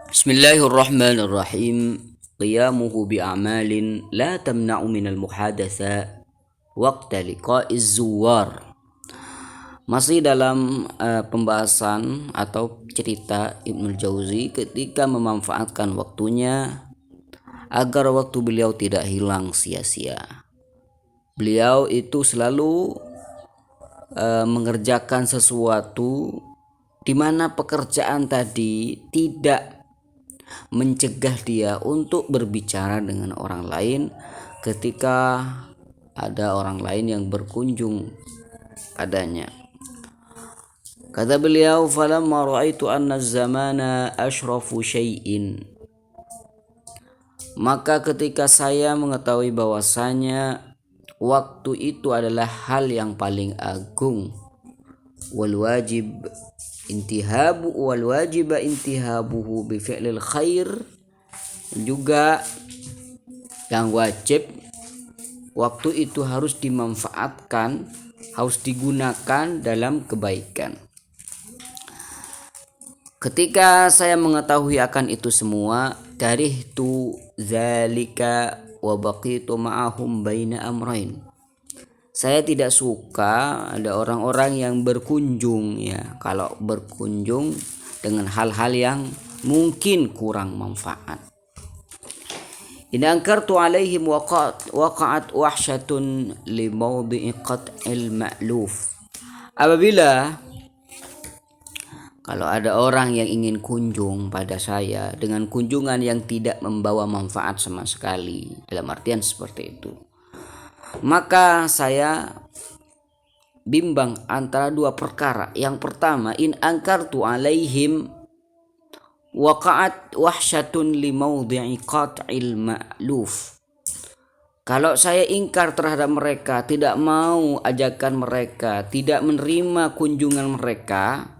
Bismillahirrahmanirrahim. Qiyamuhu bi'amalin la tamna'u minal muhadatsa waqta liqa'iz zuwar. Masih dalam pembahasan atau cerita Ibnul Jauzi ketika memanfaatkan waktunya agar waktu beliau tidak hilang sia-sia. Beliau itu selalu mengerjakan sesuatu di mana pekerjaan tadi tidak mencegah dia untuk berbicara dengan orang lain ketika ada orang lain yang berkunjung padanya. Kata beliau, falamma ra'aitu anna az-zamana ashrafu syai'in, maka ketika saya mengetahui bahwasanya waktu itu adalah hal yang paling agung, wal wajiba intihabuhu bi fi'lil khair, juga yang wajib waktu itu harus dimanfaatkan, harus digunakan dalam kebaikan. Ketika saya mengetahui akan itu semua, karihtu zalika wa baqitu ma'ahum baina amrain. Saya tidak suka ada orang-orang yang berkunjung, ya, kalau berkunjung dengan hal-hal yang mungkin kurang manfaat. In ankartu alaihim waqa'at wahsyatun li mawdi'i qat'il ma'luf. Apabila kalau ada orang yang ingin kunjung pada saya dengan kunjungan yang tidak membawa manfaat sama sekali, dalam artian seperti itu, maka saya bimbang antara dua perkara. Yang pertama, in ankartu alaihim waqa'at wahsyatun li mawdi'i qat'il ma'luf. Kalau saya ingkar terhadap mereka, tidak mau ajakan mereka, tidak menerima kunjungan mereka,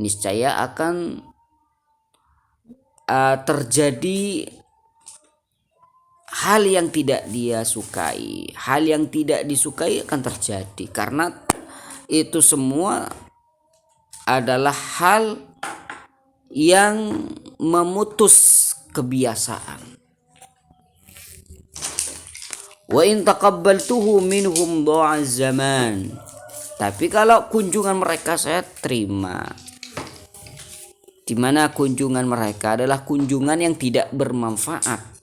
niscaya akan terjadi hal yang tidak dia sukai. Hal yang tidak disukai akan terjadi karena itu semua adalah hal yang memutus kebiasaan. Wa in taqabbaltuhu minhum dha'a zaman. Tapi kalau kunjungan mereka saya terima, di mana kunjungan mereka adalah kunjungan yang tidak bermanfaat.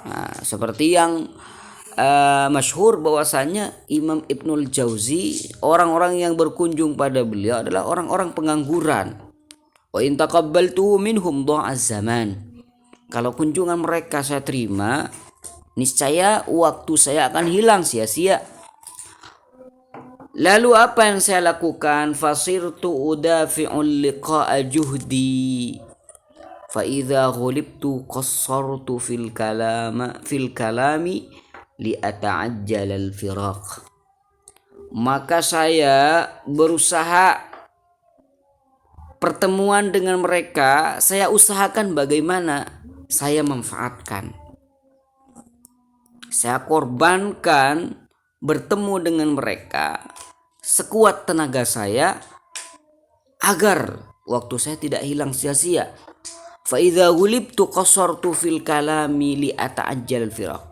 Nah, seperti yang masyhur bahwasanya Imam Ibnul Jauzi, orang-orang yang berkunjung pada beliau adalah orang-orang pengangguran. Wa in taqabbaltu minhum dha'az zaman. Kalau kunjungan mereka saya terima, niscaya waktu saya akan hilang sia-sia. Lalu apa yang saya lakukan? Fasirtu udafi'ul liqa'a juhdi, fa idza ghulibtu qassartu fil kalami li ata'ajjal al firaq. Maka saya berusaha pertemuan dengan mereka, saya usahakan bagaimana saya manfaatkan, saya korbankan bertemu dengan mereka sekuat tenaga saya agar waktu saya tidak hilang sia-sia. Fa idza ghulibtu qasartu fil kalami li ata'ajjal firaq.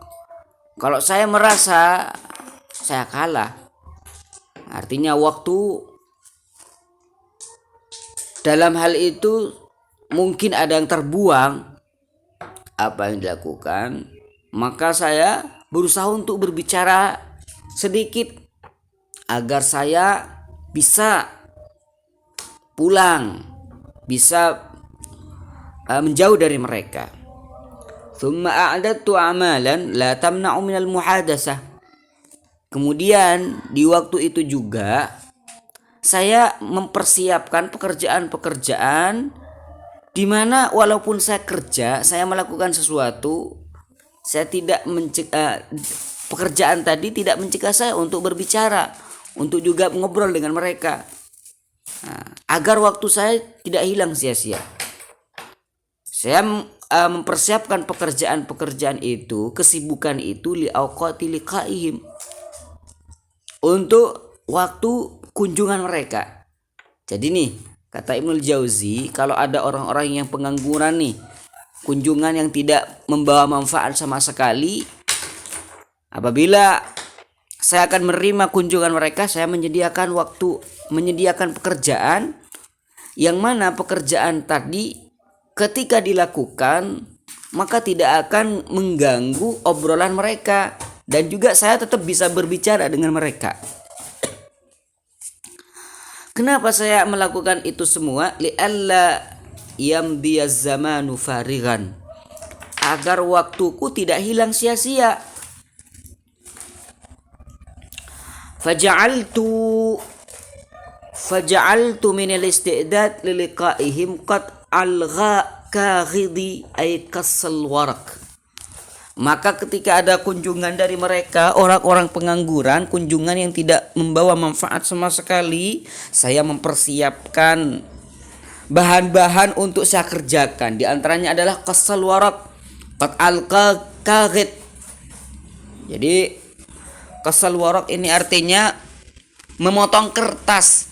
Kalau saya merasa saya kalah, artinya waktu dalam hal itu mungkin ada yang terbuang, apa yang dilakukan? Maka saya berusaha untuk berbicara sedikit agar saya bisa pulang, bisa menjauh dari mereka. Thumma a'dadtu amalan la tamna'u minal muhadatsah. Kemudian di waktu itu juga saya mempersiapkan pekerjaan-pekerjaan di mana walaupun saya kerja, saya melakukan sesuatu, saya tidak pekerjaan tadi tidak mencegah saya untuk berbicara, untuk juga ngobrol dengan mereka, agar waktu saya tidak hilang sia-sia. Saya mempersiapkan pekerjaan-pekerjaan itu, kesibukan itu li auqati liqaihim, untuk waktu kunjungan mereka. Jadi nih, Kata Ibnul Jauzi, kalau ada orang-orang yang pengangguran nih, kunjungan yang tidak membawa manfaat sama sekali, apabila saya akan menerima kunjungan mereka, saya menyediakan waktu, menyediakan pekerjaan, yang mana pekerjaan tadi ketika dilakukan maka tidak akan mengganggu obrolan mereka, dan juga saya tetap bisa berbicara dengan mereka. Kenapa saya melakukan itu semua? Li'alla yamdiyaz zamanu farigan, agar waktuku tidak hilang sia-sia. Faja'altu min al-istidad liliqa'ihim qad algha kaghidi ay kasal warak. Maka ketika ada kunjungan dari mereka, orang-orang pengangguran, kunjungan yang tidak membawa manfaat sama sekali, saya mempersiapkan bahan-bahan untuk saya kerjakan. Di antaranya adalah kasal warak, qad alqa kaghid. Jadi kasal warak ini artinya memotong kertas.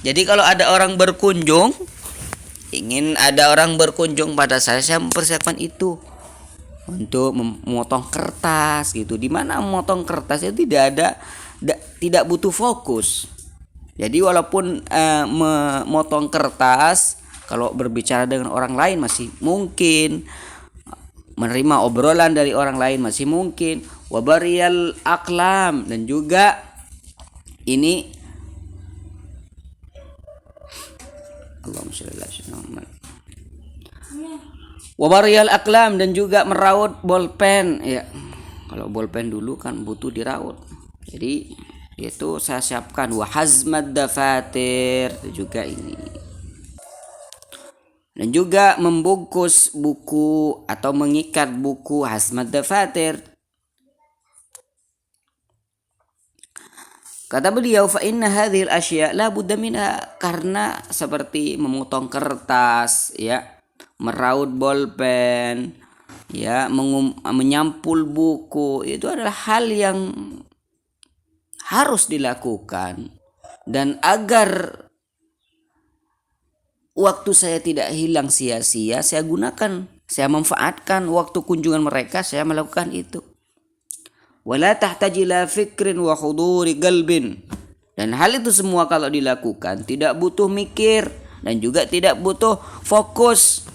Jadi kalau ada orang berkunjung, ingin ada orang berkunjung pada saya mempersiapkan itu untuk memotong kertas gitu. Dimana memotong kertas itu tidak butuh fokus. Jadi walaupun memotong kertas, kalau berbicara dengan orang lain masih mungkin, menerima obrolan dari orang lain masih mungkin. Wabariyal aklam, dan juga ini Allahumma sholli ala sayyidina Muhammad. Wabariyal aklam, dan juga meraut bolpen ya. Kalau bolpen dulu kan butuh diraut. Jadi itu saya siapkan. Wa hazmad dafatir, juga ini. Dan juga membungkus buku atau mengikat buku, hazmad dafatir. Kata beliau, fa inna hadhil asya la budda minha, karena seperti memotong kertas ya, meraut bolpen ya, menyampul buku, itu adalah hal yang harus dilakukan. Dan agar waktu saya tidak hilang sia-sia, saya manfaatkan waktu kunjungan mereka, saya melakukan itu. Wala tahtaji ila fikrin wa huduri qalbin, dan hal itu semua kalau dilakukan tidak butuh mikir dan juga tidak butuh fokus.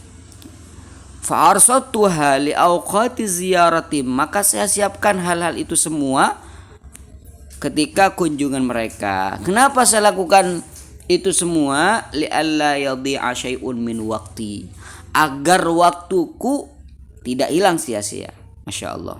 Fa arsatuha li awqati ziyarati, maka saya siapkan hal-hal itu semua ketika kunjungan mereka. Kenapa saya lakukan itu semua? Li alla yadhi'a syai'un min waqti, agar waktuku tidak hilang sia-sia. Masya Allah.